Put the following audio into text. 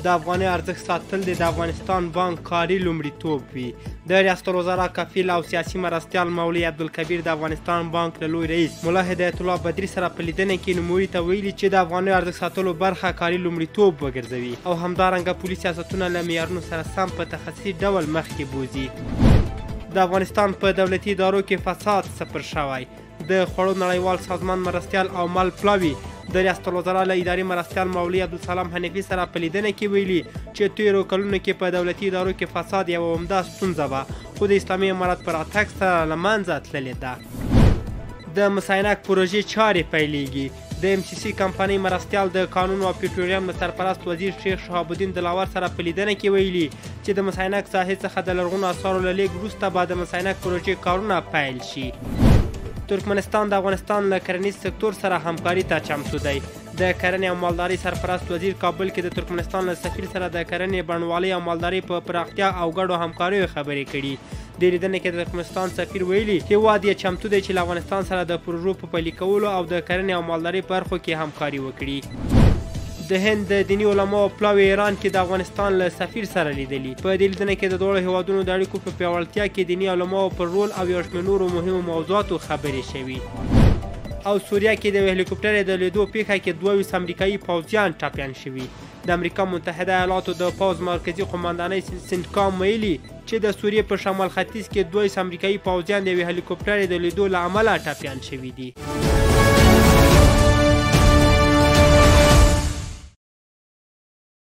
د افغانۍ ارزښت ساتل د افغانستان بانک کاري لومړیتوب وي. د ریاست الوزرا کفیل او سیاسي مرستیال مولوي عبدالکبیر د افغانستان بانک له لوی رئیس ملا هدایت الله بدري سره په لیدنه کې نوموړي ته ویلي چې د افغانۍ ارزښت ساتلو برخه کاري لومړیتوب وګرځوي او همدارنګه پولي سیاستونه له معیارونو سره سم په تخصصي ډول مخکې بوځي. د افغانستان په دولتي ادارو کې فساد سپر شوی. د خوړو نړیوال سازمان مرستیال او مل پلاوي د ریاست الوزرا له اداري مرستیال مولوي عبدالسلام حنفي سره په لیدنه کې ویلي چې تیرو کلونو کې په دولتي ادارو کې فساد یوه عمده ستونزه وه خو د اسلامي امارت په راتګ سره له منځه تللې ده. د مساینک پروژې چارې پیلیږي. د ام سی سی کمپنۍ مرستیال د قانون او پیټرولیم سرپرست وزیر شیخ شهاب الدین دلاور سره په لیدنه کې ویلي چې د مساینک ساحې څخه د لرغونو اثارو له لیږد وروسته به د مساینک پروژې کارونه پیل شي. ترکمنستان د افغانستان له کرنیز سکتور سره همکاري ته چمتو دی. د کرنې او مالدارۍ سرپرست وزیر کابل کې د ترکمنستان له سفیر سره د کرنې بڼوالۍ او مالدارۍ په پراختیا او ګډو همکاریو خبرې کړي. د لیدنې کې د ترکمنستان سفیر ویلي هېواد یې چمتو دی چې له افغانستان سره د پروژو په پلي کولو او د کرنې او مالدارۍ په برخو کې همکاري وکړي. د هند د دیني علماو پلاوي ایران کې د افغانستان له سفیر سره لیدلي. په دې لیدنه کې د دواړو هېوادونو د اړیکو په پیاوړتیا کې دیني علماو پر رول او یو شمېر نورو مهمو موضوعاتو خبرې شوي. او سوریه کې د هلیکوپټر د لیدو پیښه کې 22 امریکایي پوځیان ټپیان شوي. د امریکا متحده ایالاتو د پوځ مرکزي قماندانۍ سنټکام ویلي چې د سوریې په شمال ختیځ کې 22 امریکایي پوځیان د یوې هلیکوپټر د لیدو له امله ټپیان شوي دي.